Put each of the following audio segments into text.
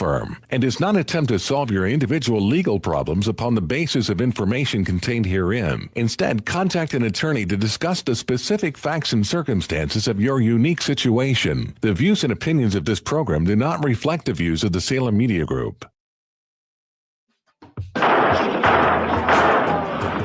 firm and does not attempt to solve your individual legal problems upon the basis of information contained herein. Instead, contact an attorney to discuss the specific facts and circumstances of your unique situation. The views and opinions of this program do not reflect the views of the Salem Media Group.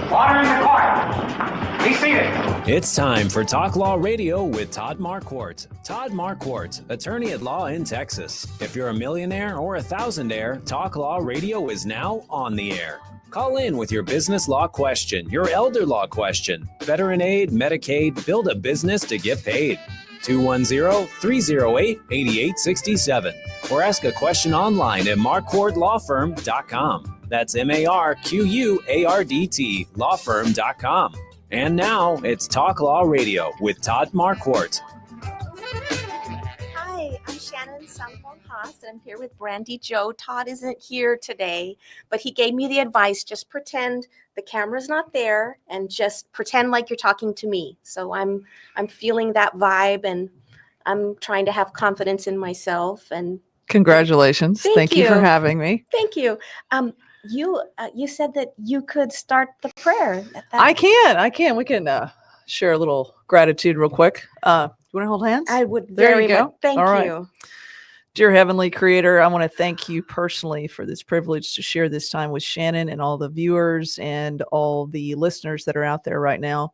Order in the court. Be seated. It's time for Talk Law Radio with Todd Marquardt. Todd Marquardt, attorney at law in Texas. If you're a millionaire or a thousandaire, Talk Law Radio is now on the air. Call in with your business law question, your elder law question, veteran aid, Medicaid, build a business to get paid. 210-308-8867. Or ask a question online at marquardtlawfirm.com. That's MARQUARDT lawfirm.com. And now it's Talk Law Radio with Todd Marquardt. Hi, I'm Shannon Salmon-Haas, and I'm here with Brandi Jo. Todd isn't here today, but he gave me the advice, just pretend the camera's not there and just pretend like you're talking to me. So I'm feeling that vibe, and I'm trying to have confidence in myself. And congratulations. Thank you for having me. Thank you. You said that you could start the prayer. I can. We can share a little gratitude real quick. You want to hold hands? I would There very you go. much. Thank All right. you. Dear Heavenly Creator, I want to thank you personally for this privilege to share this time with Shannon and all the viewers and all the listeners that are out there right now.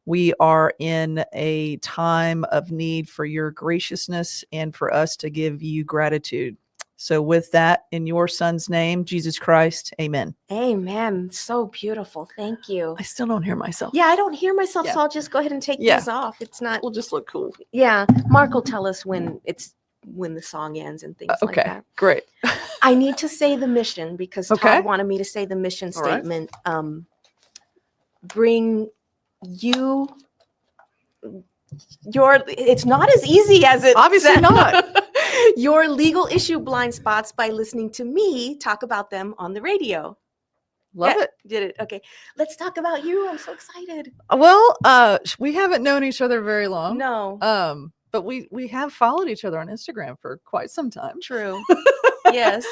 We are in a time of need for your graciousness and for us to give you gratitude. So with that, in your son's name, Jesus Christ, amen. Amen. So beautiful. Thank you. I still don't hear myself. Yeah, I don't hear myself, Yeah. so I'll just go ahead and take Yeah. this off. It's not. We'll just look cool. Yeah, Mark will tell us when the song ends and things like Okay, that. great. I need to say the mission because Okay. Todd wanted me to say the mission All right. statement. Bring you it's not as easy as it Obviously not. your legal issue blind spots by listening to me talk about them on the radio. Love Yeah, it. Did it. Okay. Let's talk about you. I'm so excited. Well, we haven't known each other very long. No. But we have followed each other on Instagram for quite some time. True. Yes.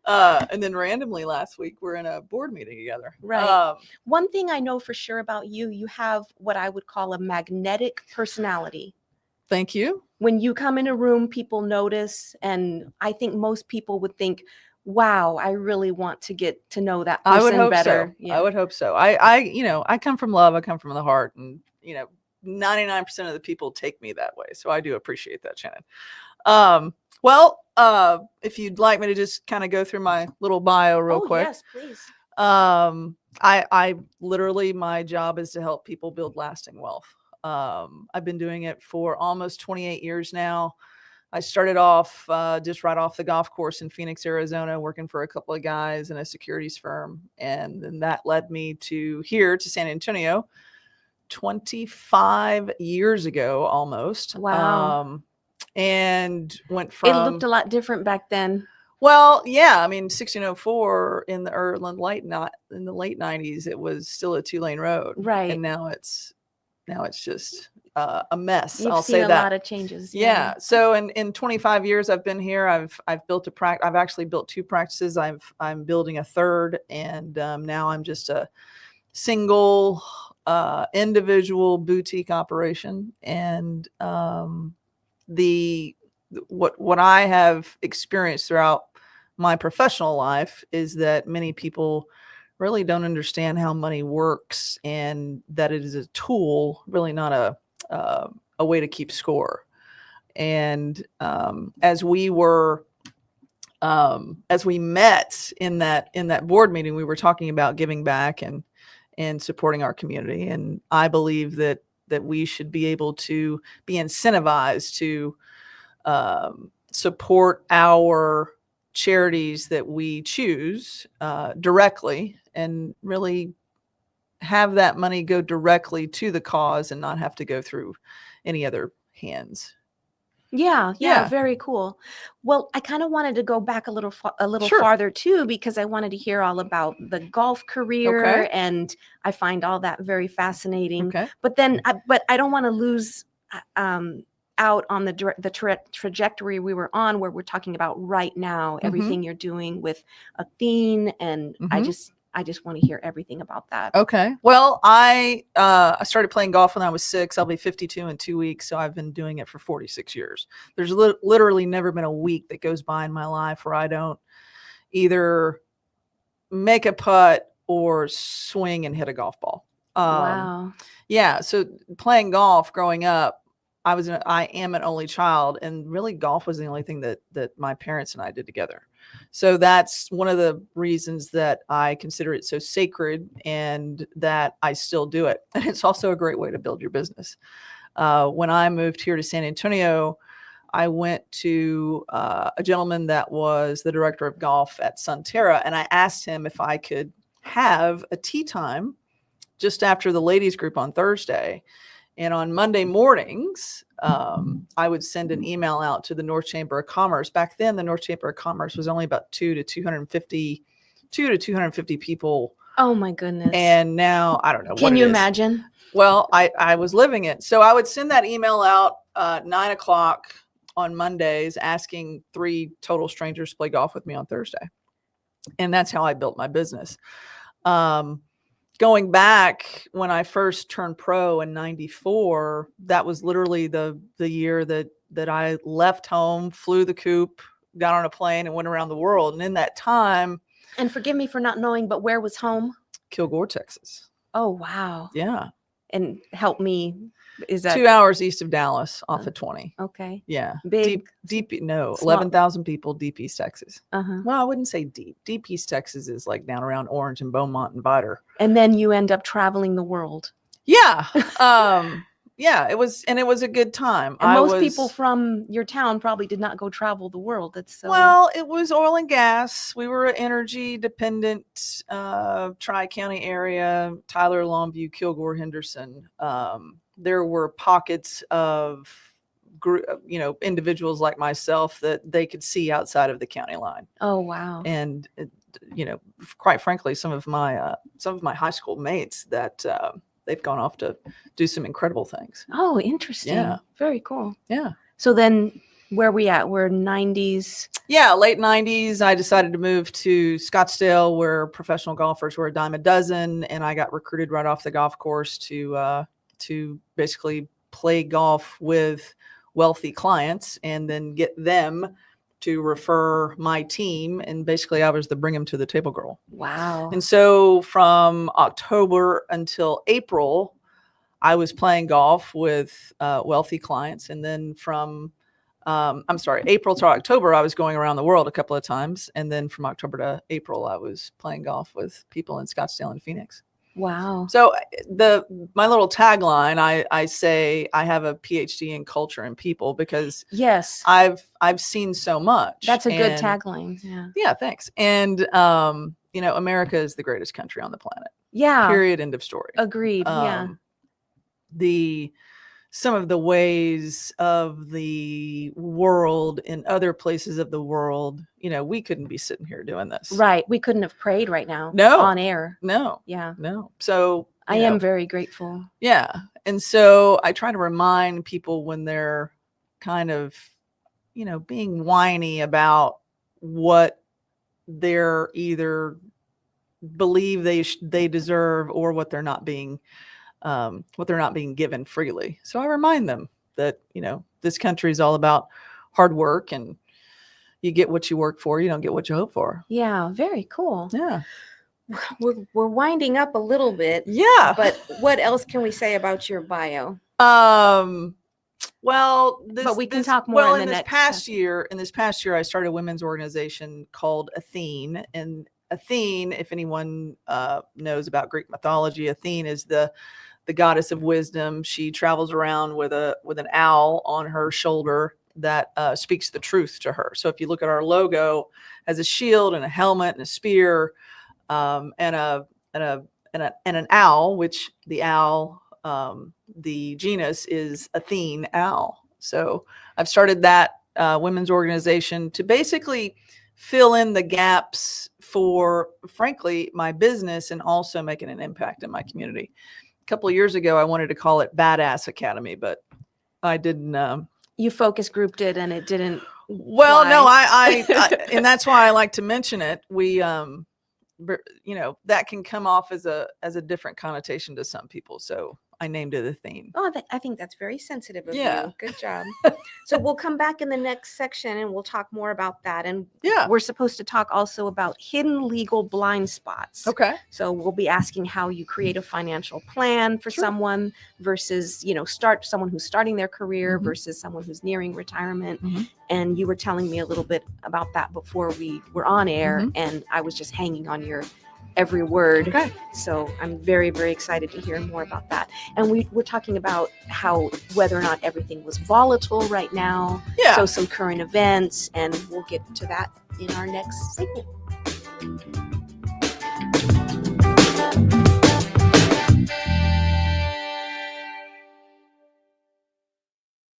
And then randomly last week we're in a board meeting together. Right. One thing I know for sure about you, you have what I would call a magnetic personality. Thank you. When you come in a room, people notice, and I think most people would think, wow, I really want to get to know that person I would hope better. so. Yeah. I would hope so. I come from love. I come from the heart, and 99% of the people take me that way. So I do appreciate that, Shannon. If you'd like me to just kind of go through my little bio real quick. Yes, please. I literally, my job is to help people build lasting wealth. I've been doing it for almost 28 years now. I started off just right off the golf course in Phoenix, Arizona, working for a couple of guys in a securities firm. And then that led me to San Antonio 25 years ago, almost. Wow. And went from... It looked a lot different back then. Well, yeah. I mean, 1604 in the late 90s, it was still a 2-lane road. Right. And now it's just a mess. You've I'll seen say a that. lot of changes. Yeah. So in 25 years I've been here, I've built I've actually built 2 practices. I'm building a third, and now I'm just a single individual boutique operation. And what I have experienced throughout my professional life is that many people really don't understand how money works, and that it is a tool, really not a way to keep score. And as we met in that board meeting, we were talking about giving back and supporting our community. And I believe that we should be able to be incentivized to support our charities that we choose directly, and really have that money go directly to the cause and not have to go through any other hands. Yeah, Yeah. very cool. Well, I kind of wanted to go back a little Sure. farther too, because I wanted to hear all about the golf career, Okay. and I find all that very fascinating. Okay. But then, I don't want to lose out on the trajectory we were on, where we're talking about right now, everything you're doing with Athene, and I just want to hear everything about that. Okay. Well, I started playing golf when I was 6. I'll be 52 in 2 weeks, so I've been doing it for 46 years. There's literally never been a week that goes by in my life where I don't either make a putt or swing and hit a golf ball. Wow. Yeah. So playing golf growing up, I am an only child, and really golf was the only thing that my parents and I did together. So that's one of the reasons that I consider it so sacred, and that I still do it. And it's also a great way to build your business. When I moved here to San Antonio, I went to a gentleman that was the director of golf at Sunterra, and I asked him if I could have a tea time just after the ladies group on Thursday. And on Monday mornings, I would send an email out to the North Chamber of Commerce. Back then, the North Chamber of Commerce was only about 200 to 250 people. Oh my goodness. And now I don't know. Can you imagine? Well, I was living it. So I would send that email out 9:00 on Mondays, asking 3 total strangers to play golf with me on Thursday. And that's how I built my business. Going back when I first turned pro in 94, that was literally the year that I left home, flew the coop, got on a plane, and went around the world. And in that time, and forgive me for not knowing, but where was home? Kilgore, Texas. Oh, wow. Yeah. And help me. Is that 2 hours east of Dallas off of 20? Okay. Yeah. Big. Deep, no, Small. 11,000 people, deep East Texas. Uh-huh. Well, I wouldn't say deep. Deep East Texas is like down around Orange and Beaumont and Vidor. And then you end up traveling the world. Yeah. Yeah, it was a good time. And most people from your town probably did not go travel the world. That's so. Well, it was oil and gas. We were an energy dependent Tri-County area, Tyler, Longview, Kilgore, Henderson. There were pockets of individuals like myself that they could see outside of the county line. Oh, wow. And quite frankly, some of my high school mates that they've gone off to do some incredible things. Oh, interesting. Yeah. Very cool. Yeah. So then where we at? We're 90s. Yeah, late 90s. I decided to move to Scottsdale, where professional golfers were a dime a dozen, and I got recruited right off the golf course to basically play golf with wealthy clients and then get them to refer my team. And basically I was the bring them to the table girl. Wow. And so from October until April, I was playing golf with wealthy clients. And then from April to October, I was going around the world a couple of times. And then from October to April, I was playing golf with people in Scottsdale and Phoenix. Wow. So my little tagline, I say I have a PhD in culture and people, because yes, I've seen so much. That's a good tagline. Yeah. Yeah. Thanks. And, America is the greatest country on the planet. Yeah. Period. End of story. Agreed. Yeah. Some of the ways of the world in other places of the world, we couldn't be sitting here doing this. Right. We couldn't have prayed right now. No. On air. No. Yeah. No. So I am very grateful. Yeah. And so I try to remind people when they're kind of, being whiny about what they're either believe they deserve, or what they're not being given freely. So I remind them that, this country is all about hard work, and you get what you work for. You don't get what you hope for. Yeah. Very cool. Yeah. We're winding up a little bit. Yeah. But what else can we say about your bio? Well, but we can talk more in this past year, I started a women's organization called Athene. And Athene, if anyone knows about Greek mythology, Athene is the goddess of wisdom. She travels around with an owl on her shoulder that speaks the truth to her. So if you look at our logo, has a shield and a helmet and a spear, and an owl, which the owl, the genus is Athene owl. So I've started that women's organization to basically fill in the gaps for, frankly, my business, and also making an impact in my community. A couple of years ago, I wanted to call it Badass Academy, but I didn't You focus grouped it and it didn't. Well, fly. no, I and that's why I like to mention it. We, that can come off as a different connotation to some people. So I named it a theme. Oh, I think that's very sensitive of Yeah. you. Good job. So we'll come back in the next section and we'll talk more about that. And Yeah. we're supposed to talk also about hidden legal blind spots. Okay. So we'll be asking how you create a financial plan for Sure. someone versus, someone who's starting their career versus someone who's nearing retirement. And you were telling me a little bit about that before we were on air, and I was just hanging on your every word. Okay. So I'm very, very excited to hear more about that. And we're talking about whether or not everything was volatile right now. Yeah. So some current events, and we'll get to that in our next segment.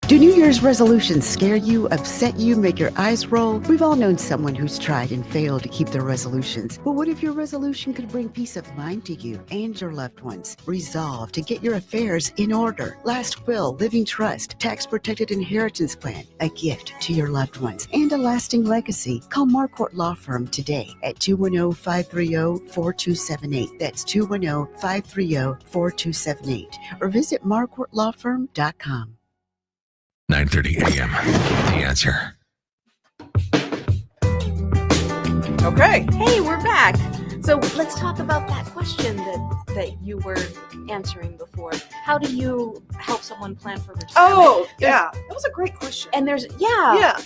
Do New Year's resolutions scare you, upset you, make your eyes roll? We've all known someone who's tried and failed to keep their resolutions. But what if your resolution could bring peace of mind to you and your loved ones? Resolve to get your affairs in order. Last will, living trust, tax-protected inheritance plan, a gift to your loved ones, and a lasting legacy. Call Marquardt Law Firm today at 210-530-4278. That's 210-530-4278. Or visit marquardtlawfirm.com. 9:30 a.m. The Answer. Okay. Hey, we're back. So let's talk about that question that you were answering before. How do you help someone plan for retirement? Oh, yeah. That was a great question. And there's Yeah.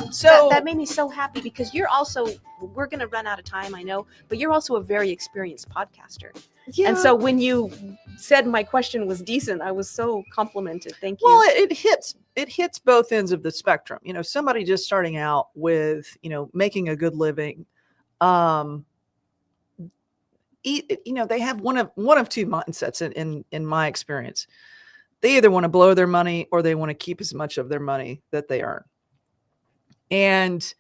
So that made me so happy because we're going to run out of time, I know, but you're also a very experienced podcaster. yeah. And so when you said my question was decent, I was so complimented. Thank you. Well, it hits both ends of the spectrum. Somebody just starting out with, making a good living, they have one of two mindsets in my experience. They either want to blow their money or they want to keep as much of their money that they earn. And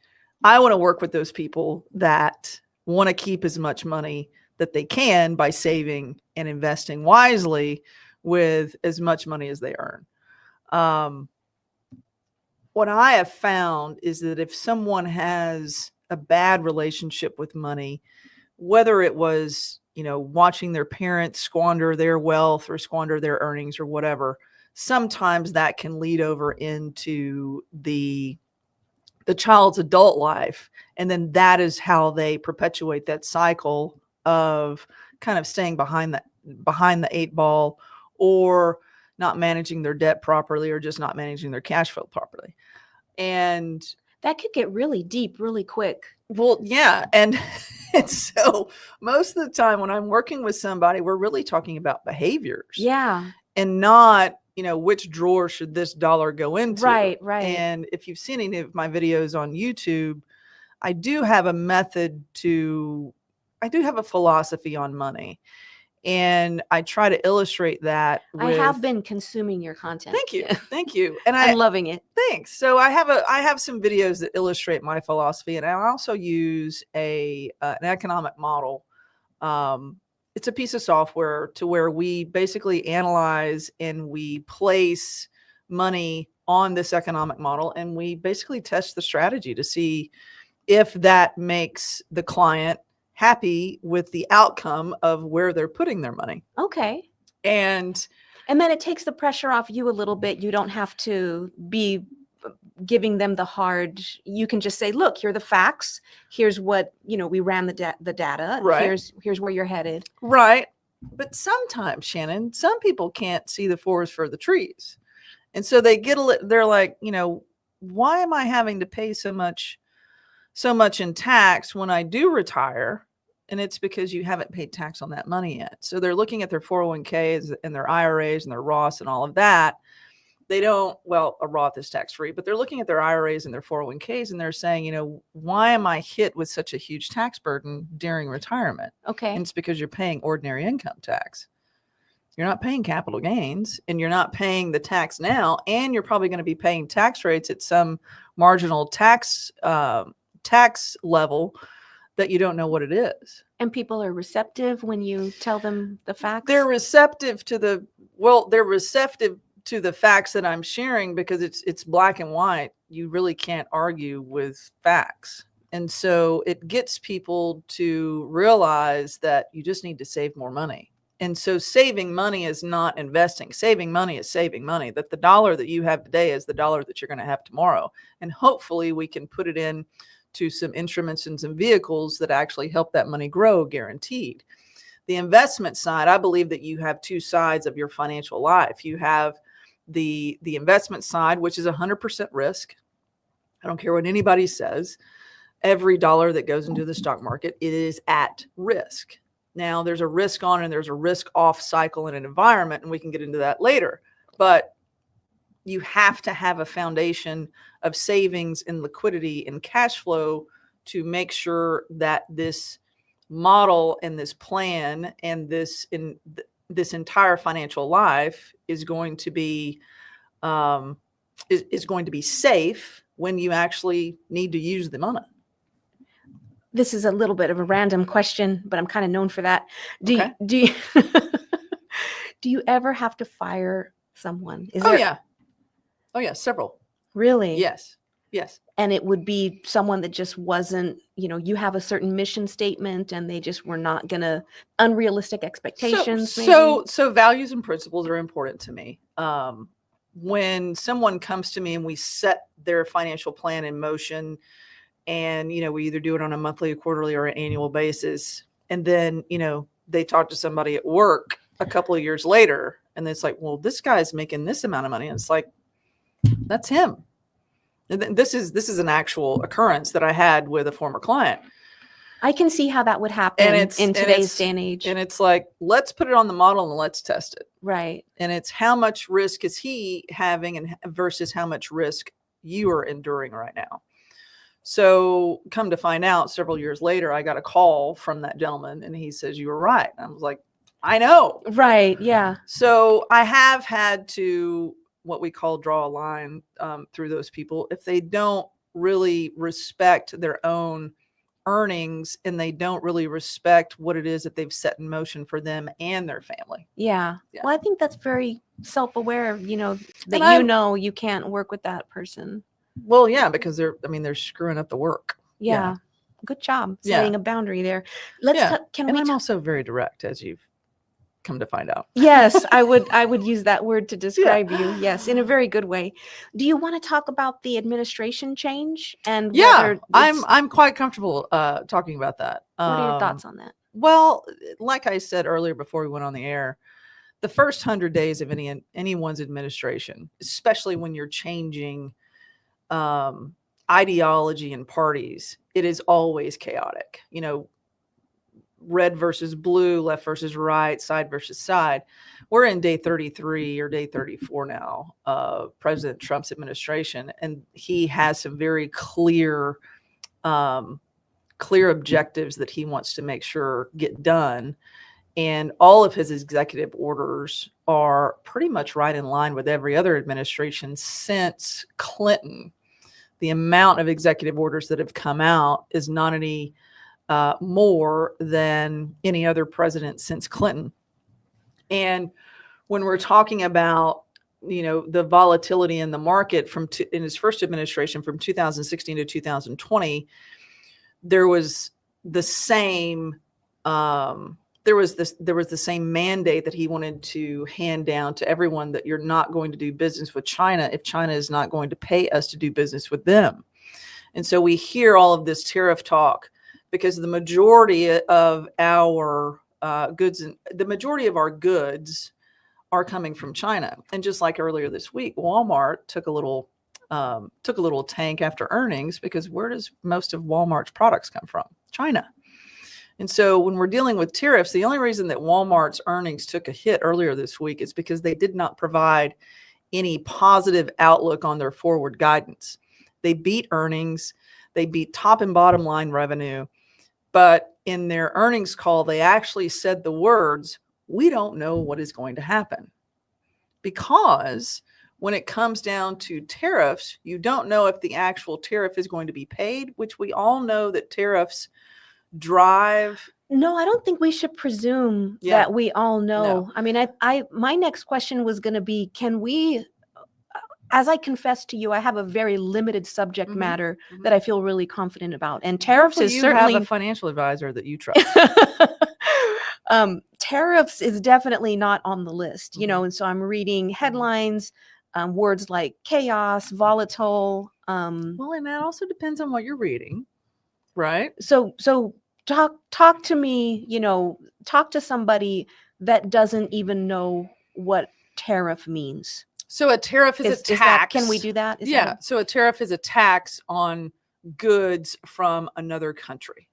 I want to work with those people that want to keep as much money that they can by saving and investing wisely with as much money as they earn. What I have found is that if someone has a bad relationship with money, whether it was, watching their parents squander their wealth or squander their earnings or whatever, sometimes that can lead over into the child's adult life. And then that is how they perpetuate that cycle of kind of staying behind the eight ball, or not managing their debt properly, or just not managing their cash flow properly. And that could get really deep really quick. Well, yeah. And so most of the time when I'm working with somebody, we're really talking about behaviors. Yeah. And not, which drawer should this dollar go into? Right. And if you've seen any of my videos on YouTube, I do have a philosophy on money. And I try to illustrate that. I have been consuming your content. Thank you. Thank you. And I'm loving it. Thanks. So I have some videos that illustrate my philosophy, and I also use an economic model. It's a piece of software to where we basically analyze and we place money on this economic model, and we basically test the strategy to see if that makes the client happy with the outcome of where they're putting their money. Okay. And then it takes the pressure off you a little bit. You don't have to be giving them you can just say, look, here are the facts. Here's what, we ran the data. Right. Here's where you're headed. Right. But sometimes, Shannon, some people can't see the forest for the trees. And so they're like, why am I having to pay so much in tax when I do retire? And it's because you haven't paid tax on that money yet. So they're looking at their 401ks and their IRAs and their Roths and all of that. A Roth is tax-free, but they're looking at their IRAs and their 401ks and they're saying, why am I hit with such a huge tax burden during retirement? Okay. And it's because you're paying ordinary income tax. You're not paying capital gains, and you're not paying the tax now, and you're probably going to be paying tax rates at some marginal tax level that you don't know what it is. And people are receptive when you tell them the facts? They're receptive to the facts that I'm sharing, because it's black and white. You really can't argue with facts. And so it gets people to realize that you just need to save more money. And so saving money is not investing. Saving money is saving money. That the dollar that you have today is the dollar that you're going to have tomorrow. And hopefully we can put it in to some instruments and some vehicles that actually help that money grow, guaranteed. The investment side, I believe that you have two sides of your financial life. You have the investment side, which is 100% risk. I don't care what anybody says. Every dollar that goes into the stock market, it is at risk. Now, there's a risk on and there's a risk off cycle in an environment, and we can get into that later. But you have to have a foundation of savings and liquidity and cash flow to make sure that this model and this plan and this entire financial life is going to be is going to be safe when you actually need to use the money. This is a little bit of a random question, but I'm kind of known for that. Do Okay. you do you ever have to fire someone? Oh yeah, several. Really? Yes. And it would be someone that just wasn't, you have a certain mission statement and they just were not gonna, unrealistic expectations. So values and principles are important to me. When someone comes to me and we set their financial plan in motion, and we either do it on a monthly, a quarterly, or an annual basis, and then they talk to somebody at work a couple of years later, and it's like, well, this guy's making this amount of money, and it's like, that's him. And this is an actual occurrence that I had with a former client. I can see how that would happen in today's day and age. And it's like, let's put it on the model and let's test it. Right. And it's how much risk is he having and versus how much risk you are enduring right now. So come to find out, several years later, I got a call from that gentleman and he says, you were right. And I was like, I know. Right. Yeah. So I have had to, what we call, draw a line through those people. If they don't really respect their own earnings and they don't really respect what it is that they've set in motion for them and their family. Yeah. Well, I think that's very self-aware, that you can't work with that person. Well, yeah, because they're screwing up the work. Yeah. Good job setting a boundary there. I'm also very direct, as you've come to find out. Yes, I would use that word to describe you. Yes, in a very good way. Do you want to talk about the administration change and whether I'm quite comfortable talking about that. What are your thoughts on that? Well, like I said earlier before we went on the air, the first 100 days of anyone's administration, especially when you're changing ideology and parties, it is always chaotic. Red versus blue, left versus right, side versus side. We're in day 33 or day 34 now of President Trump's administration, and he has some very clear objectives that he wants to make sure get done. And all of his executive orders are pretty much right in line with every other administration since Clinton. The amount of executive orders that have come out is not any more than any other president since Clinton. And when we're talking about, the volatility in the market in his first administration from 2016 to 2020, there was the same the same mandate that he wanted to hand down to everyone, that you're not going to do business with China if China is not going to pay us to do business with them. And so we hear all of this tariff talk because the majority of our goods are coming from China. And just like earlier this week, Walmart took a little tank after earnings, because where does most of Walmart's products come from? China. And so when we're dealing with tariffs, the only reason that Walmart's earnings took a hit earlier this week is because they did not provide any positive outlook on their forward guidance. They beat earnings, they beat top and bottom line revenue, but in their earnings call, they actually said the words, "We don't know what is going to happen." Because when it comes down to tariffs, you don't know if the actual tariff is going to be paid, which we all know that tariffs drive No, I don't think we should presume Yeah. that we all know. No. I mean, my next question was going to be, can we, as I confessed to you, I have a very limited subject Mhm. matter Mhm. that I feel really confident about. And tariffs Hopefully is you certainly have a financial advisor that you trust. tariffs is definitely not on the list, you Mhm. know, and so I'm reading headlines, words like chaos, volatile. Well, and that also depends on what you're reading, right? So talk to me, you know, talk to somebody that doesn't even know what tariff means. So a tariff is a Is tax. that, can we do that? Is Yeah. that So a tariff is a tax on goods from another country.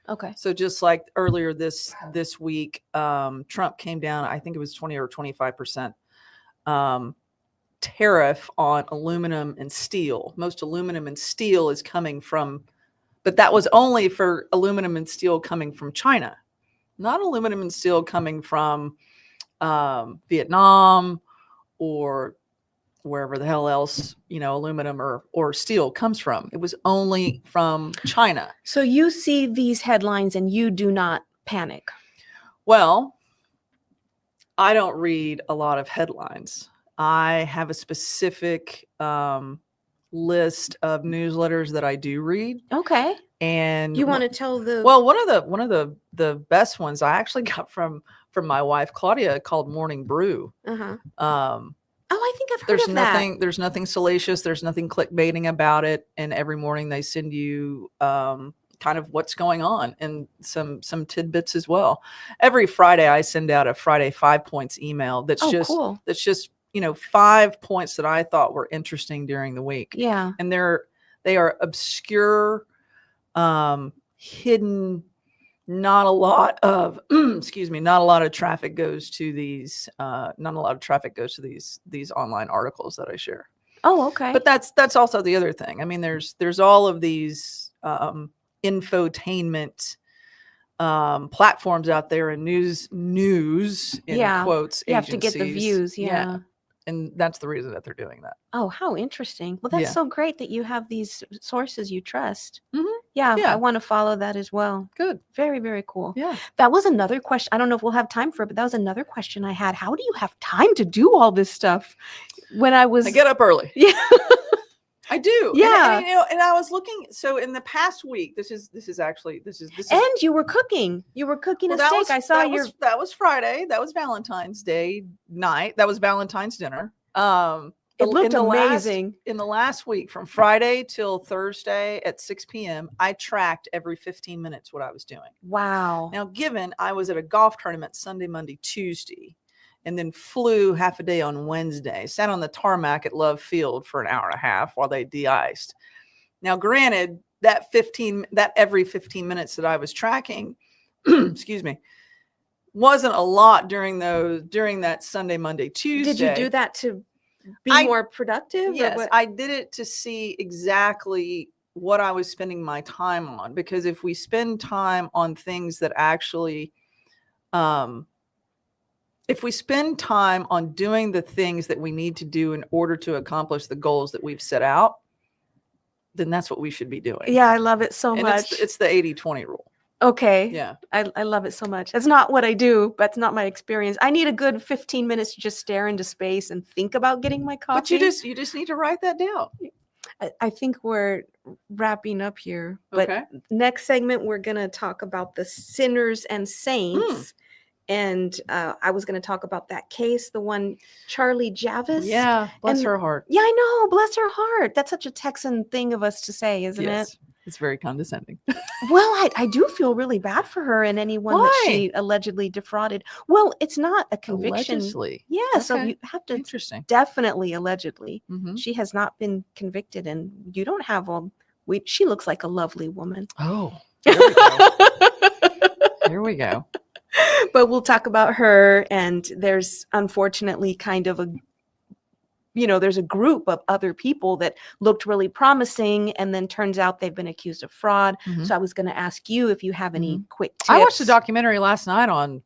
okay? So just like earlier this week, Trump came down, I think it was 20 or 25% tariff on aluminum and steel. Most aluminum and steel is coming from, but that was only for aluminum and steel coming from China, not aluminum and steel coming from Vietnam or wherever the hell else, you know, aluminum or steel comes from. It was only from China. So you see these headlines and you do not panic. Well, I don't read a lot of headlines. I have a specific list of newsletters that I do read. Okay. And You want to tell the well, one of the best ones I actually got from my wife Claudia, called Morning Brew. uh-huh. Oh, I think I've heard of that. There's nothing salacious. There's nothing clickbaiting about it. And every morning they send you kind of what's going on and some tidbits as well. Every Friday I send out a Friday 5 points email that's Cool. just, you know, 5 points that I thought were interesting during the week. Yeah. And they are obscure, hidden. Not a lot of not a lot of traffic goes to these these online articles that I share. Oh, okay. But that's also the other thing. I mean, there's all of these infotainment platforms out there and news in quotes. You have to get the agencies. views. Yeah. And that's the reason that they're doing that. Oh, how interesting. Well, that's Yeah. so great that you have these sources you trust. Mhm. Yeah, Yeah. I want to follow that as well. Good. Very, very cool. Yeah. That was another question. I don't know if we'll have time for it, but that was another question I had. How do you have time to do all this stuff? When I was I get up early. Yeah. I do. Yeah. And, you know, and I was looking. So in the past week, this is And you were cooking. You were cooking a steak. I saw that was Friday. That was Valentine's Day night. That was Valentine's dinner. It looked amazing. In the last week, from Friday till Thursday at 6 p.m., I tracked every 15 minutes what I was doing. Wow. Now, given I was at a golf tournament Sunday, Monday, Tuesday, and then flew half a day on Wednesday, sat on the tarmac at Love Field for an hour and a half while they de-iced. Now, granted, that every 15 minutes that I was tracking, excuse me, wasn't a lot during that Sunday, Monday, Tuesday. Did you do that to be more productive? Yes, I did it to see exactly what I was spending my time on, because if we spend time on things that actually, if we spend time on doing the things that we need to do in order to accomplish the goals that we've set out, then that's what we should be doing. Yeah, I love it so And much. it's the 80-20 rule. Okay. Yeah. I love it so much. That's not what I do. That's not my experience. I need a good 15 minutes to just stare into space and think about getting my coffee. But you just need to write that down. I think we're wrapping up here. But Okay. next segment, we're going to talk about the sinners and saints. And I was going to talk about that case, the one Charlie Javis. Yeah. Bless her heart. Yeah, I know. Bless her heart. That's such a Texan thing of us to say, isn't it? It's very condescending. Well, I do feel really bad for her and anyone that she allegedly defrauded. Well, it's not a conviction. Allegedly. Yeah, so Okay. you have to Interesting. definitely allegedly. Mhm. She has not been convicted, and you don't have she looks like a lovely woman. Oh, there we go. There we go. But we'll talk about her, and there's unfortunately kind of there's a group of other people that looked really promising, and then turns out they've been accused of fraud. Mhm. So I was going to ask you if you have any quick tips. I watched a documentary last night on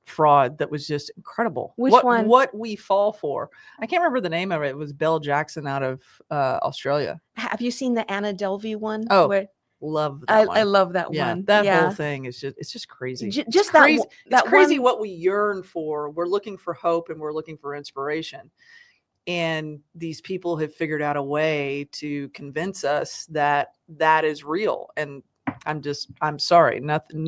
fraud that was just incredible. Which one? What we fall for. I can't remember the name of it. It was Belle Jackson out of Australia. Have you seen the Anna Delvey one? Oh. Where Love that one. I love that Yeah, one. that whole thing is just crazy. Just It's that crazy. that It's crazy one- what we yearn for. We're looking for hope and we're looking for inspiration. And these people have figured out a way to convince us that that is real. And I'm sorry. Nothing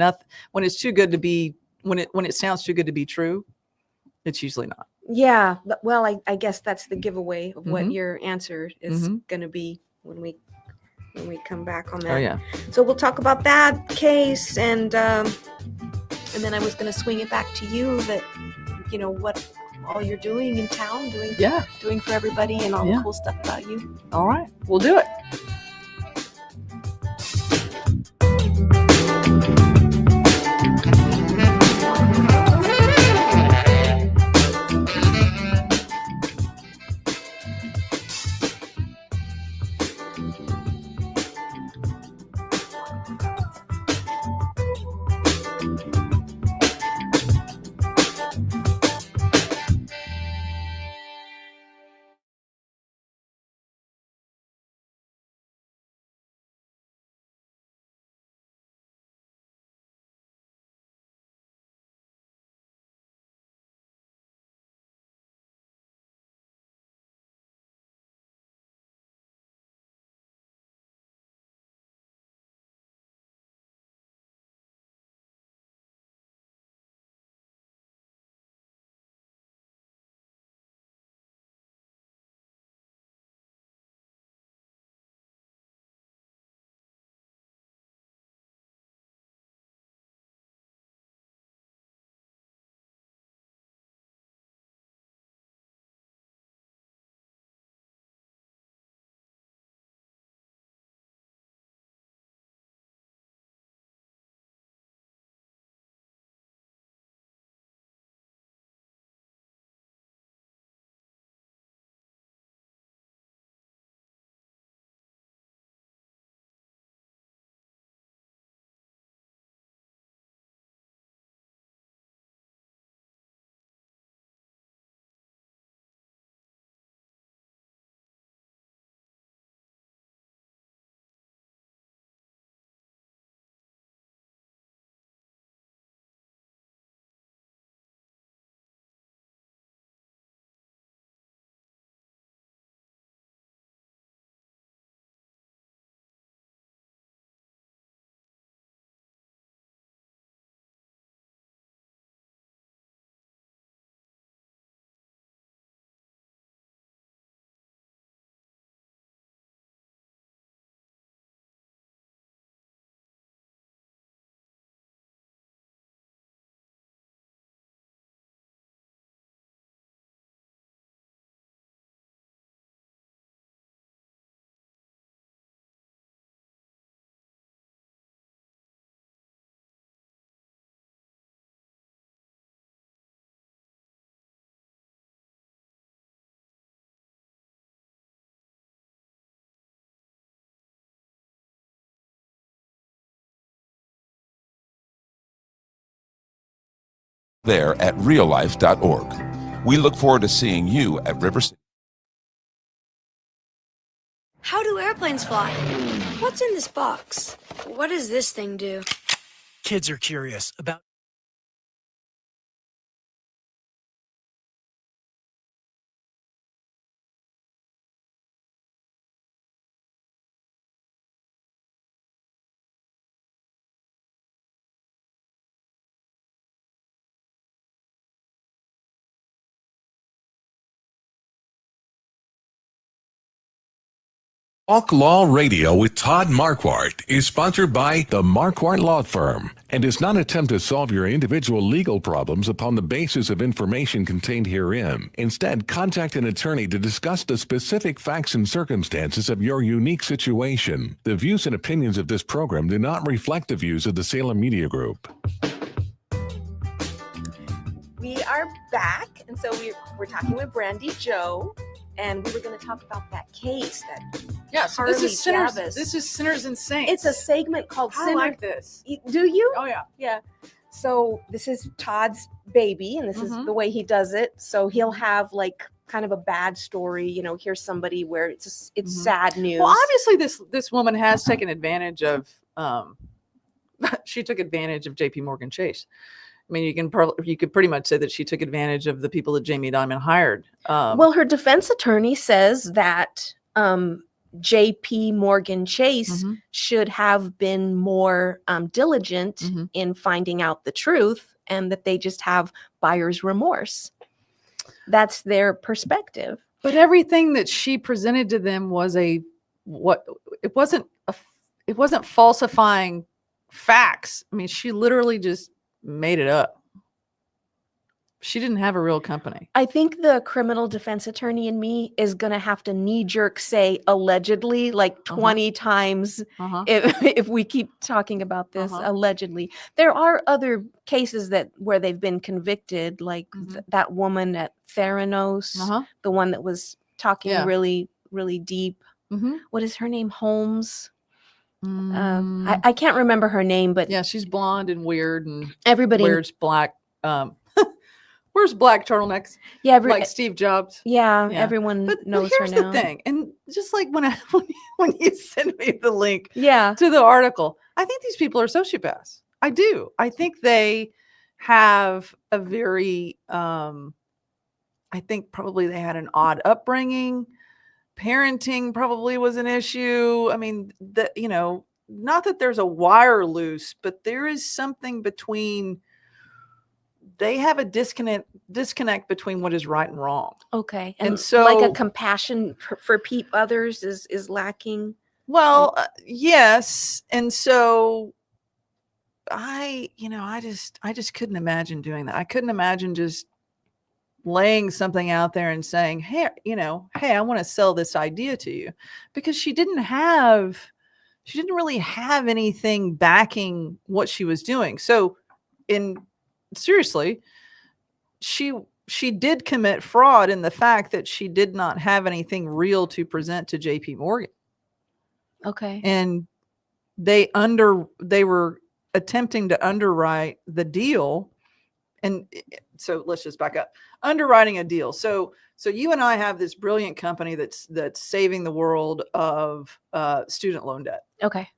when it's too good to be, when it sounds too good to be true, it's usually not. Yeah. Well, I guess that's the giveaway of what Mhm. your answer is Mhm. going to be when we come back on that. Oh yeah. So we'll talk about that case, and then I was going to swing it back to you that, what all you're doing in town, doing for everybody, and all the cool stuff about you. All right. We'll do it. there at reallife.org. We look forward to seeing you at River City. How do airplanes fly? What's in this box? What does this thing do? Kids are curious about Talk Law Radio with Todd Marquardt is sponsored by the Marquardt Law Firm and does not attempt to solve your individual legal problems upon the basis of information contained herein. Instead, contact an attorney to discuss the specific facts and circumstances of your unique situation. The views and opinions of this program do not reflect the views of the Salem Media Group. We are back, and so we're talking with Brandi Jo, and we were going to talk about that case that. Yeah, so Harley this is Sinners. Travis. This is Sinners and Saints. It's a segment called I Sinner. like this. Do you? Oh yeah. Yeah. So this is Todd's baby, and this is the way he does it. So he'll have like kind of a bad story. Here's somebody where it's Mhm. sad news. Well, obviously this woman has taken advantage of she took advantage of JP Morgan Chase. I mean, you could pretty much say that she took advantage of the people that Jamie Dimon hired. Well, her defense attorney says that JP Morgan Chase Mhm. should have been more diligent Mhm. in finding out the truth, and that they just have buyer's remorse. That's their perspective. But everything that she presented to them was it wasn't falsifying facts. I mean, she literally just made it up. She didn't have a real company. I think the criminal defense attorney in me is going to have to knee-jerk say allegedly like 20 times if we keep talking about this allegedly. There are other cases where they've been convicted, like that woman at Theranos, the one that was talking really, really deep. What is her name? Holmes? I can't remember her name, but yeah, she's blonde and weird, and everybody wears black. Wears black turtlenecks. Yeah, like Steve Jobs. Yeah, everyone knows her now. Here's the thing, and just like when you send me the link, to the article, I think these people are sociopaths. I do. I think they have a very. I think probably they had an odd upbringing. Parenting probably was an issue. I mean, not that there's a wire loose, but there is something between. They have a disconnect between what is right and wrong. Okay. And so like a compassion for others is lacking. Well, yes. And so I just couldn't imagine doing that. I couldn't imagine just laying something out there and saying, hey, I want to sell this idea to you, because she didn't really have anything backing what she was doing. So seriously, she did commit fraud in the fact that she did not have anything real to present to JP Morgan. Okay. And they were attempting to underwrite the deal. And so let's just back up. Underwriting a deal. So you and I have this brilliant company that's saving the world of student loan debt. Okay.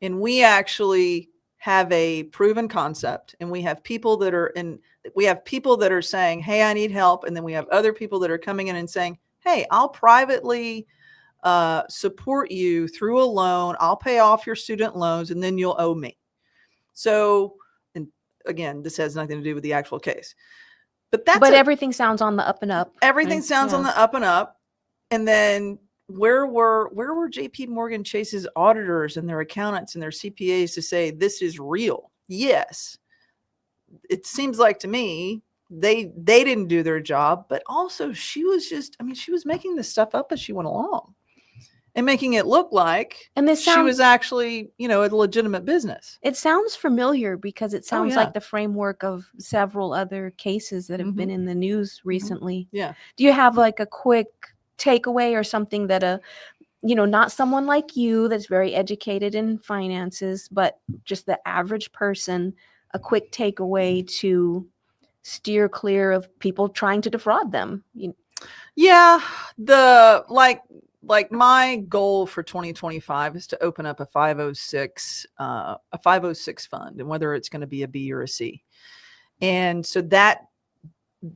And we actually have a proven concept, and we have people that are saying, hey, I need help. And then we have other people that are coming in and saying, hey, I'll privately support you through a loan. I'll pay off your student loans, and then you'll owe me. So, and again, this has nothing to do with the actual case, but everything sounds on the up and up. Everything sounds on the up and up. And then where were JP Morgan Chase's auditors and their accountants and their CPAs to say this is real? Yes. It seems like to me they didn't do their job, but also she was making this stuff up as she went along and making it look like she was actually, a legitimate business. It sounds familiar because it sounds like the framework of several other cases that have been in the news recently. Yeah. Do you have like a quick takeaway or something that not someone like you that's very educated in finances, but just the average person, a quick takeaway to steer clear of people trying to defraud them? Yeah, like my goal for 2025 is to open up a 506 fund, and whether it's going to be a B or a C. And so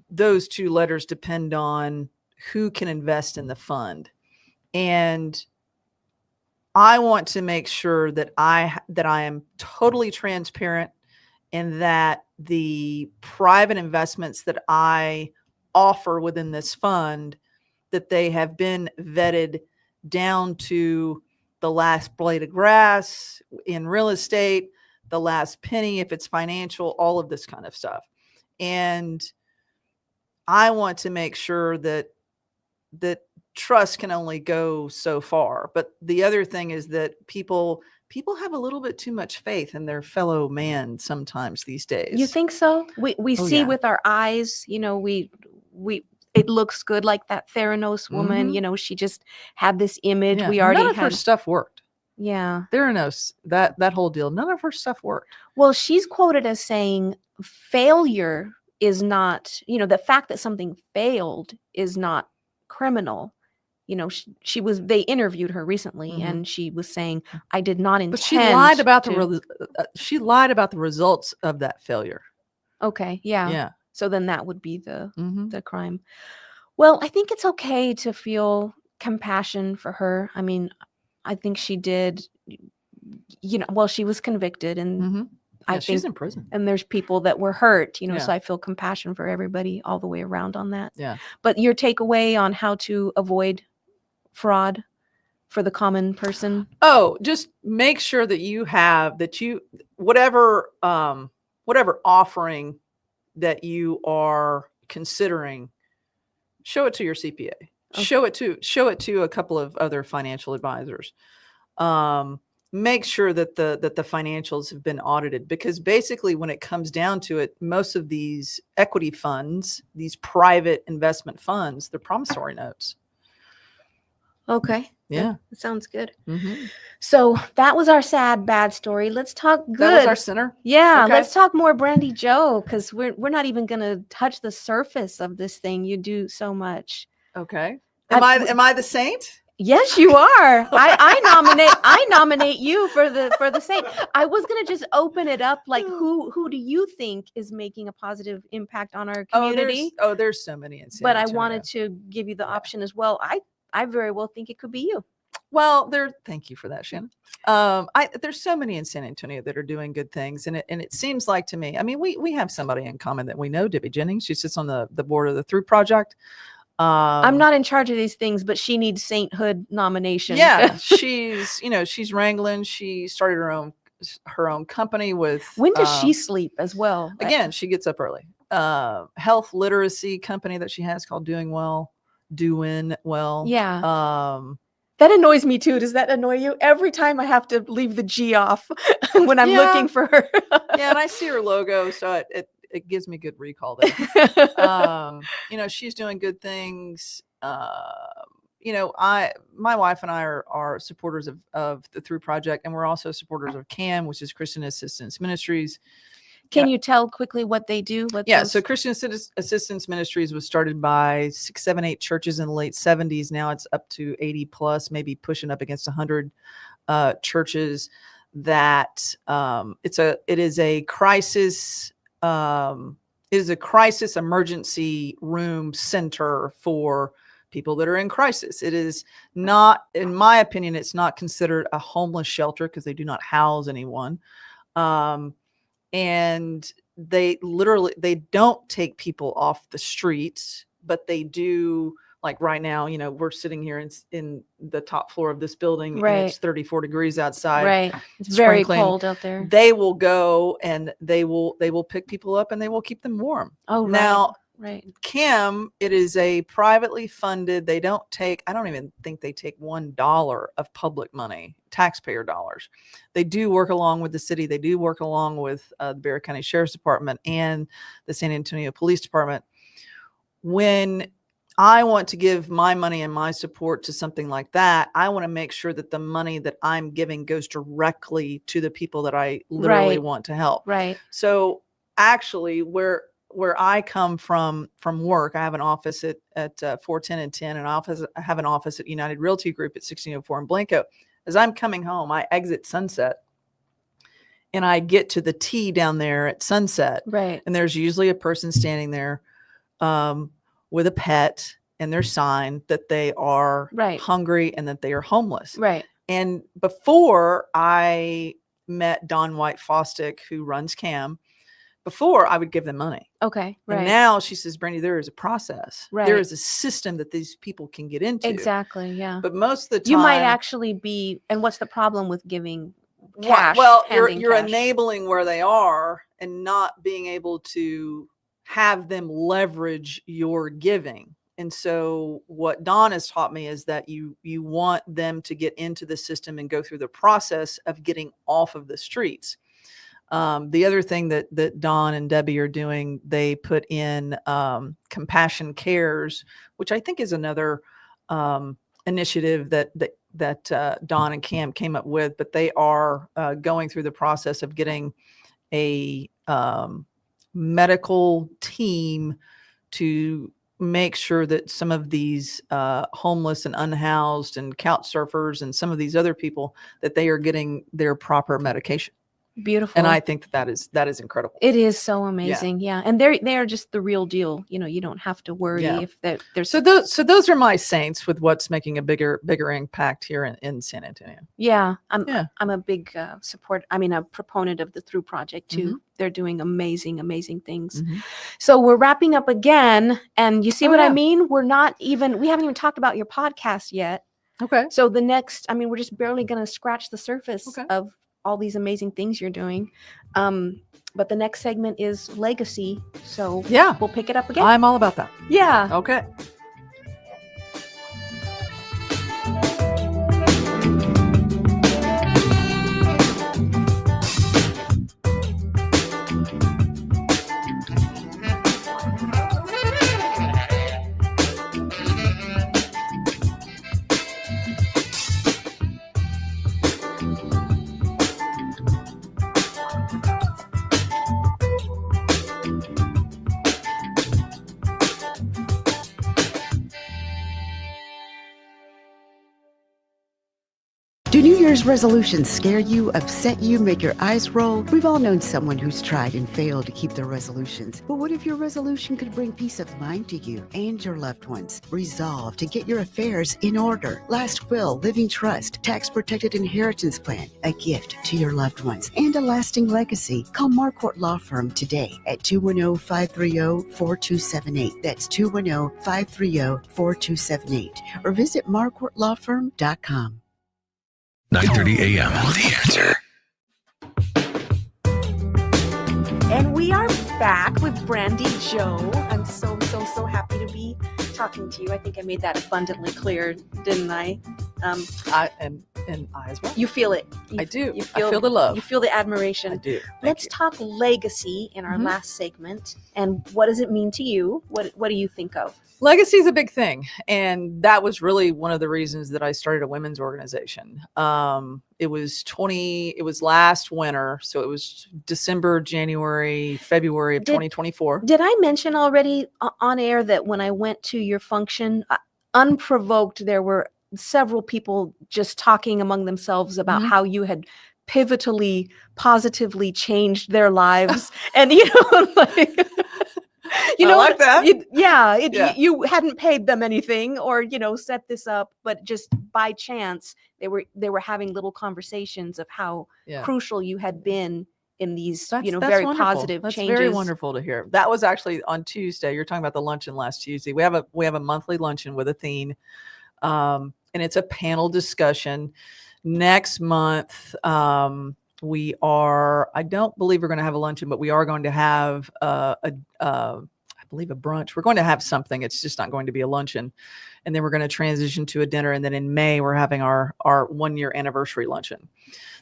those two letters depend on who can invest in the fund. And I want to make sure that I am totally transparent, and that the private investments that I offer within this fund, that they have been vetted down to the last blade of grass in real estate, the last penny if it's financial, all of this kind of stuff. And I want to make sure that trust can only go so far. But the other thing is that people have a little bit too much faith in their fellow man sometimes these days. You think so? We see with our eyes, it looks good, like that Theranos woman, she just had this image. Yeah. We already none of her stuff worked. Yeah. Theranos, that whole deal, none of her stuff worked. Well, she's quoted as saying failure is not, the fact that something failed is not criminal. They interviewed her recently, Mhm. and she was saying, I did not intend But she lied about to. she lied about the results of that failure. Okay, yeah. Yeah. So then that would be the Mhm. crime. Well, I think it's okay to feel compassion for her. I mean, I think she did, well, she was convicted, and Mhm. I Yeah, she's think, in prison. and there's people that were hurt, Yeah. so I feel compassion for everybody all the way around on that. Yeah. But your takeaway on how to avoid fraud for the common person? Oh, just make sure that you have whatever offering that you are considering, show it to your CPA. Okay. Show it to a couple of other financial advisors. Make sure that the financials have been audited, because basically when it comes down to it, most of these equity funds, these private investment funds, they're promissory notes. Okay. Yeah. That sounds good. Mm-hmm. So that was our sad, bad story. Let's talk good. That was our center. Yeah, Okay. let's talk more Brandi Jo, because we're not even gonna touch the surface of this thing. You do so much. Okay. Am I the saint? Yes, you are. I nominate you for the same. I was gonna just open it up, like who do you think is making a positive impact on our community? There's so many in San But I Antonio. wanted to give you the option as well. I very well think it could be you. Well, thank you for that, Shannon. There's so many in San Antonio that are doing good things, and it seems like to me, I mean, we have somebody in common that we know, Debbie Jennings. She sits on the board of the Through Project. I'm not in charge of these things, but she needs sainthood nomination. Yeah, she's wrangling. She started her own company with. When does she sleep as well? Again, she gets up early. Health literacy company that she has called Doing Well. Yeah. That annoys me too. Does that annoy you? Every time I have to leave the G off when I'm looking for her. Yeah, and I see her logo, so it gives me good recall there. She's doing good things. My wife and I are supporters of the Through Project, and we're also supporters of CAM, which is Christian Assistance Ministries. Can you tell quickly what they do? So Christian Assistance Ministries was started by 6, 7, 8 churches in the late 70s. Now it's up to 80 plus, maybe pushing up against 100 churches. That it is a crisis emergency room center for people that are in crisis. It is not, in my opinion, it's not considered a homeless shelter because they do not house anyone. And they don't take people off the streets, but they do, like right now, we're sitting here in the top floor of this building, right, and it's 34 degrees outside. Right. It's very cold out there. They will go and they will pick people up and they will keep them warm. Oh, now, right. Kim, it is a privately funded, I don't even think they take $1 of public money, taxpayer dollars. They do work along with the city. They do work along with the Bexar County Sheriff's Department and the San Antonio Police Department. When I want to give my money and my support to something like that, I want to make sure that the money that I'm giving goes directly to the people that I literally want to help. Right. So actually, where I come from work, I have an office at 410 and 10, and I have an office at United Realty Group at 1604 in Blanco. As I'm coming home, I exit Sunset and I get to the T down there at Sunset. Right. And there's usually a person standing there with a pet and their sign that they are hungry and that they are homeless. Right. And before I met Dawn White Fostick, who runs CAM, before I would give them money. Okay. Right. And now she says, Brandi, there is a process. Right. There is a system that these people can get into. Exactly. Yeah. But most of the time, you might actually be. And what's the problem with giving cash? Well, you're enabling where they are and not being able to have them leverage your giving. And so what Dawn has taught me is that you want them to get into the system and go through the process of getting off of the streets. The other thing that Dawn and Debbie are doing, they put in Compassion Cares, which I think is another initiative that Dawn and Cam came up with, but they are going through the process of getting a medical team to make sure that some of these homeless and unhoused and couch surfers and some of these other people, that they are getting their proper medication. Beautiful. And I think that is incredible. It is so amazing. Yeah. And they are just the real deal. You don't have to worry if there's so those are my saints with what's making a bigger impact here in San Antonio. Yeah. I'm a big a proponent of the Through Project too. Mm-hmm. They're doing amazing things. Mm-hmm. So we're wrapping up again, and you see what I mean? We haven't even talked about your podcast yet. Okay. So the next, we're just barely going to scratch the surface of all these amazing things you're doing. But the next segment is legacy. So we'll pick it up again. I'm all about that. Yeah. Okay. Do New Year's resolutions scare you, upset you, make your eyes roll? We've all known someone who's tried and failed to keep their resolutions. But what if your resolution could bring peace of mind to you and your loved ones? Resolve to get your affairs in order. Last will, living trust, tax-protected inheritance plan, a gift to your loved ones, and a lasting legacy. Call Marquardt Law Firm today at 210-530-4278. That's 210-530-4278. Or visit marquardtlawfirm.com. 9:30 a.m. The Answer. And we are back with Brandi Jo. I'm so happy to be talking to you. I think I made that abundantly clear, didn't I? I as well. You feel it. I do. I feel the love. You feel the admiration. I do. Let's talk legacy in our last segment. And what does it mean to you? What do you think of? Legacy is a big thing. And that was really one of the reasons that I started a women's organization. It was last winter. So it was December, January, February of 2024. Did I mention already on air that when I went to your function, unprovoked, there were several people just talking among themselves about how you had pivotally, positively changed their lives. And, like that. You hadn't paid them anything or, set this up, but just by chance, they were having little conversations of how crucial you had been in these, very wonderful. positive That's changes. Very wonderful to hear. That was actually on Tuesday. You're talking about the luncheon last Tuesday. We have a monthly luncheon with Athene. And it's a panel discussion. Next month, I don't believe we're going to have a luncheon, but we are going to have I believe a brunch. We're going to have something. It's just not going to be a luncheon. And then we're going to transition to a dinner. And then in May, we're having our 1-year anniversary luncheon.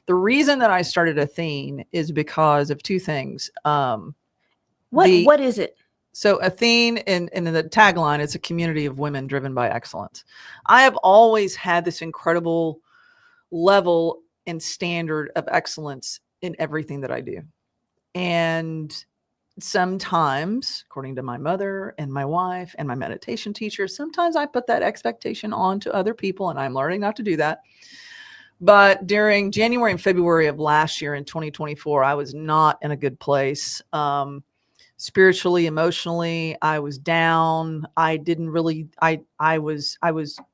The reason that I started Athene is because of two things. What is it? So Athene, and the tagline, it's a community of women driven by excellence. I have always had this incredible level and standard of excellence in everything that I do. And sometimes, according to my mother and my wife and my meditation teacher, sometimes I put that expectation on to other people, and I'm learning not to do that. But during January and February of last year in 2024, I was not in a good place. Spiritually, emotionally, I was down. I was,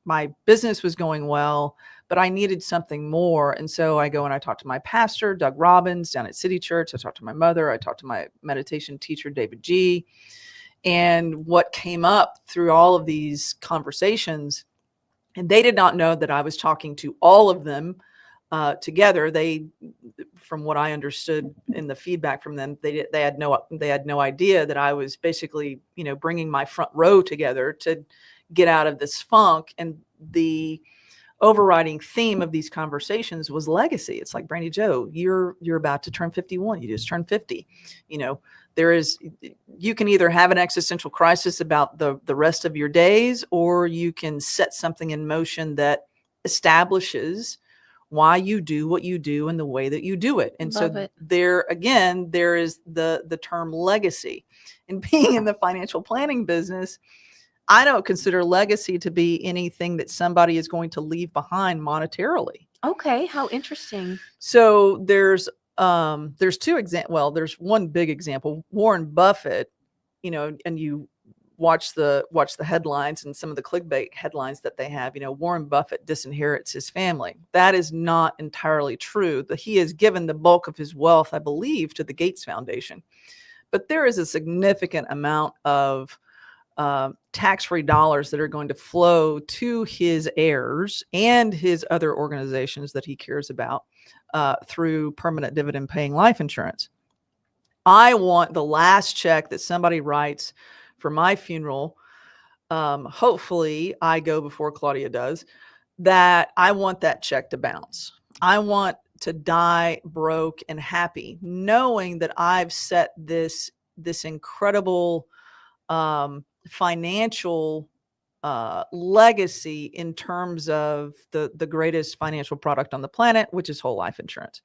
my business was going well, but I needed something more. And so I go and I talk to my pastor, Doug Robbins, down at City Church. I talked to my mother. I talked to my meditation teacher, David G. And what came up through all of these conversations, and they did not know that I was talking to all of them together. They, from what I understood in the feedback from them, they had no idea that I was basically, bringing my front row together to get out of this funk. And the overriding theme of these conversations was legacy. It's like, Brandi Jo, you're about to turn 51. You just turned 50. You can either have an existential crisis about the rest of your days, or you can set something in motion that establishes why you do what you do and the way that you do it. And Love so it. there again, there is the term legacy. And being in the financial planning business, I don't consider legacy to be anything that somebody is going to leave behind monetarily. Okay, how interesting. So there's two examples. Well, there's one big example. Warren Buffett, and you watch the headlines and some of the clickbait headlines that they have. Warren Buffett disinherits his family. That is not entirely true. He has given the bulk of his wealth, I believe, to the Gates Foundation. But there is a significant amount of tax-free dollars that are going to flow to his heirs and his other organizations that he cares about through permanent dividend paying life insurance. I want the last check that somebody writes for my funeral. Hopefully I go before Claudia does, that I want that check to bounce. I want to die broke and happy, knowing that I've set this incredible financial legacy in terms of the greatest financial product on the planet, which is whole life insurance.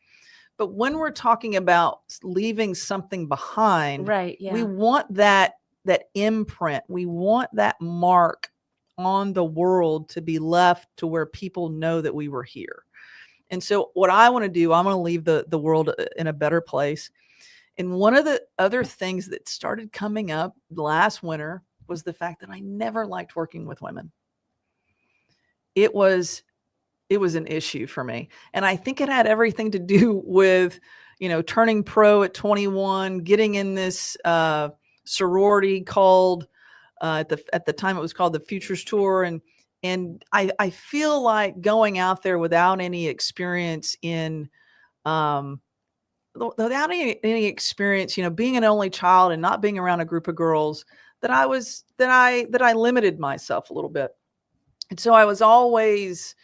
But when we're talking about leaving something behind, right? Yeah. We want that imprint. We want that mark on the world to be left to where people know that we were here. And so what I want to do, I'm going to leave the world in a better place. And one of the other things that started coming up last winter was the fact that I never liked working with women. It was an issue for me. And I think it had everything to do with, turning pro at 21, getting in this sorority called, at the time it was called the Futures Tour. And I feel like going out there without any experience in, without any experience, being an only child and not being around a group of girls, that I limited myself a little bit. And so I was always,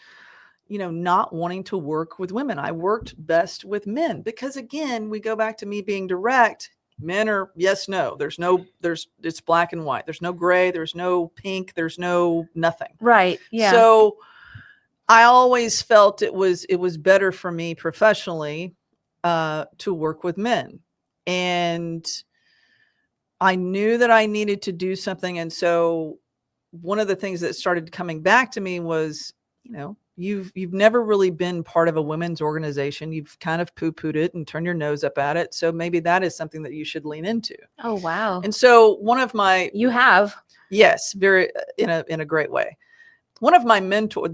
not wanting to work with women. I worked best with men because, again, we go back to me being direct. Men are yes, no. It's black and white. There's no gray. There's no pink. There's no nothing. Right. Yeah. So I always felt it was better for me professionally to work with men. And I knew that I needed to do something. And so one of the things that started coming back to me was, you've never really been part of a women's organization. You've kind of poo-pooed it and turned your nose up at it. So maybe that is something that you should lean into. Oh, wow. And so you have, yes, very, in a great way. One of my mentors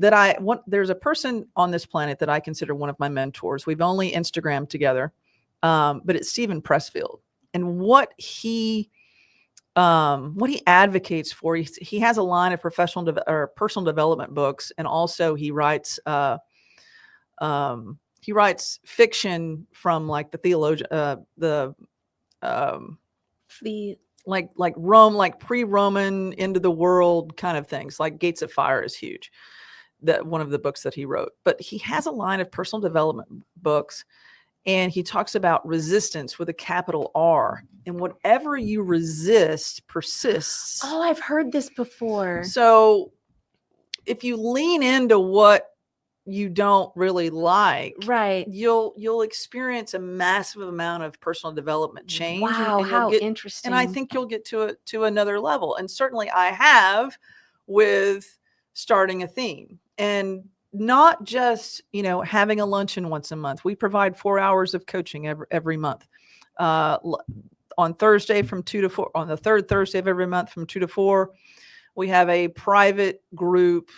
there's a person on this planet that I consider one of my mentors. We've only Instagrammed together, but it's Stephen Pressfield. And what he advocates for, he has a line of personal development books, and also he writes fiction from like the theologian, like Rome, like pre-Roman into the world kind of things. Like Gates of Fire is huge. That one of the books that he wrote. But he has a line of personal development books, and he talks about resistance with a capital R. And whatever you resist persists. Oh, I've heard this before. So if you lean into what you don't really like, right, you'll experience a massive amount of personal development change. Wow, how interesting. And I think you'll get to another level. And certainly I have with starting a theme. And not just, having a luncheon once a month. We provide 4 hours of coaching every month. On Thursday from 2 to 4, on the third Thursday of every month from 2 to 4, we have a private group.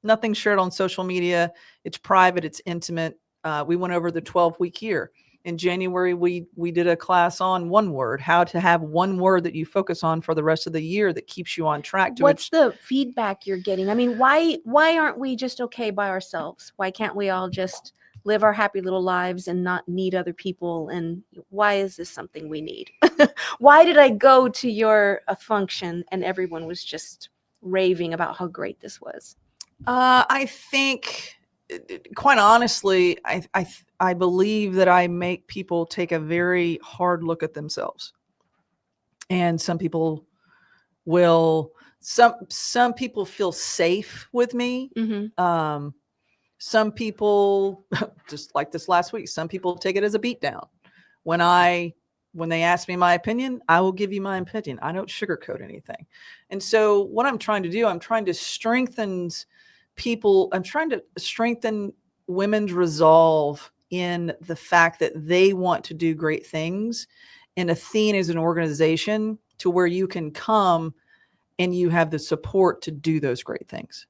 Nothing shared on social media. It's private. It's intimate. We went over the 12-week year. In January, we did a class on one word, how to have one word that you focus on for the rest of the year that keeps you on track. What's the feedback you're getting? I mean, why aren't we just okay by ourselves? Why can't we all just live our happy little lives and not need other people? And why is this something we need? Why did I go to your function and everyone was just raving about how great this was? I think, quite honestly, I believe that I make people take a very hard look at themselves. And some people will, some people feel safe with me. Mm-hmm. Some people, just like this last week, some people take it as a beatdown. When they ask me my opinion, I will give you my opinion. I don't sugarcoat anything. And so what I'm trying to do, I'm trying to strengthen women's resolve in the fact that they want to do great things. And Athene is an organization to where you can come and you have the support to do those great things.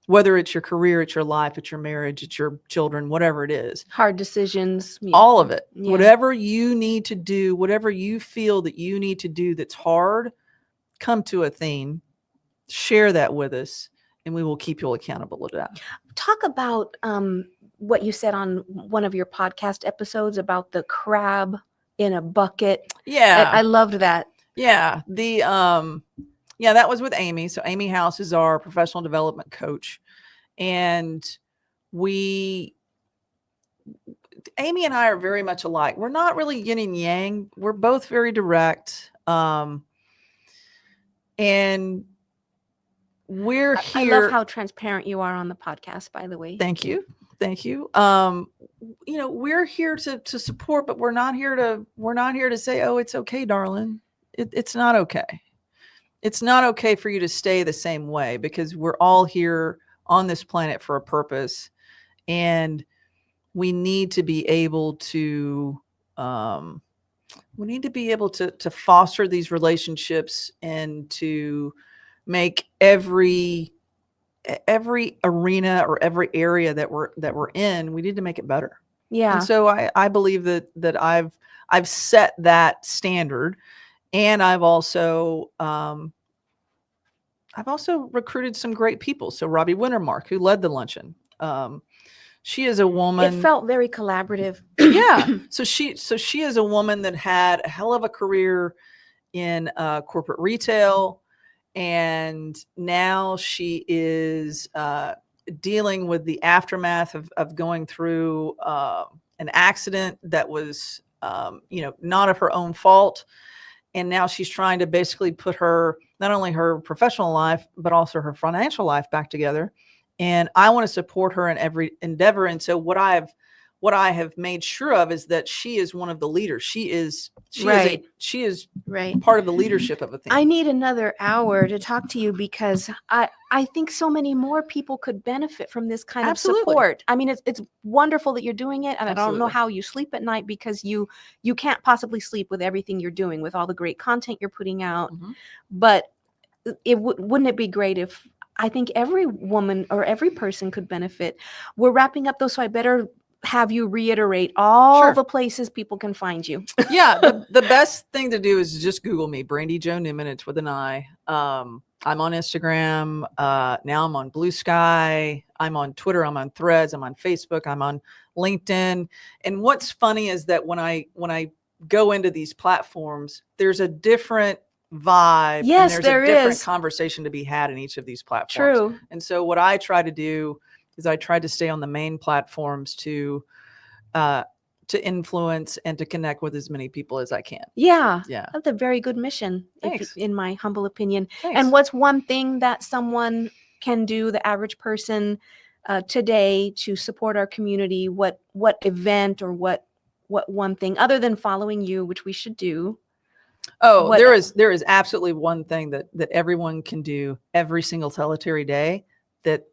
Whether it's your career, it's your life, it's your marriage, it's your children, whatever it is. Hard decisions. All of it. Yeah. Whatever you need to do, whatever you feel that you need to do that's hard, come to Athene, share that with us, and we will keep you accountable to that. Talk about what you said on one of your podcast episodes about the crab in a bucket. Yeah. I loved that. Yeah. That was with Amy. So Amy House is our professional development coach. And Amy and I are very much alike. We're not really yin and yang. We're both very direct. And we're here. I love how transparent you are on the podcast, by the way. Thank you. We're here to support, but we're not here to say, oh, it's okay, darling. It's not okay. It's not okay for you to stay the same way, because we're all here on this planet for a purpose, and we need to be able to foster these relationships and to make every arena or every area that we're in, we need to make it better. Yeah. And so I believe that I've set that standard. And I've also recruited some great people. So Robbie Wintermark, who led the luncheon, she is a woman. It felt very collaborative. Yeah. So she is a woman that had a hell of a career in corporate retail, and now she is dealing with the aftermath of going through an accident that was not of her own fault. And now she's trying to basically put not only her professional life, but also her financial life back together. And I want to support her in every endeavor. And so what I have made sure of is that she is one of the leaders. She is right. She is part of the leadership of a thing. I need another hour to talk to you, because I think so many more people could benefit from this kind of support. I mean, it's wonderful that you're doing it. And I don't know how you sleep at night, because you can't possibly sleep with everything you're doing, with all the great content you're putting out. Mm-hmm. But wouldn't it be great if, I think every woman or every person could benefit. We're wrapping up though, so I better have you reiterate all the places people can find you. Yeah. The best thing to do is just Google me, Brandi Jo Newman. It's with an I. I'm on Instagram. Now I'm on Blue Sky. I'm on Twitter. I'm on Threads. I'm on Facebook. I'm on LinkedIn. And what's funny is that when I go into these platforms, there's a different vibe. Yes, and there's a different conversation to be had in each of these platforms. True. And so what I try to do is I try to stay on the main platforms to influence and to connect with as many people as I can. Yeah. That's a very good mission, in my humble opinion. Thanks. And what's one thing that someone can do, the average person, today to support our community? What event or what one thing, other than following you, which we should do? Oh, there is absolutely one thing that everyone can do every single solitary day that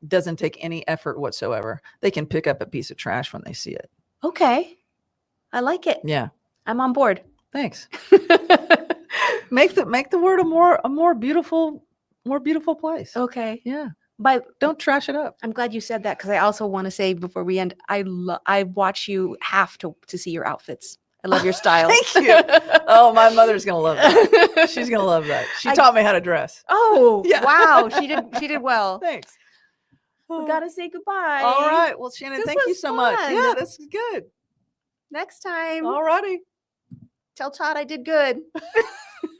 doesn't take any effort whatsoever. They can pick up a piece of trash when they see it. Okay. I like it. Yeah. I'm on board. Thanks. Make the world a more beautiful place. Okay. Yeah. But don't trash it up. I'm glad you said that, because I also want to say before we end, I watch you have to see your outfits. I love your style. Thank you. Oh, my mother's going to love that. She's going to love that. She taught me how to dress. Oh, yeah. Wow. She did well. Thanks. We got to say goodbye. All right. Well, Shannon, thank you so much. Yeah, this is good. Next time. All righty. Tell Todd I did good.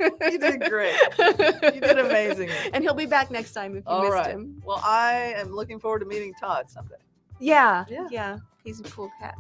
You did great. You did amazing. And he'll be back next time if you missed him. Well, I am looking forward to meeting Todd someday. Yeah. He's a cool cat.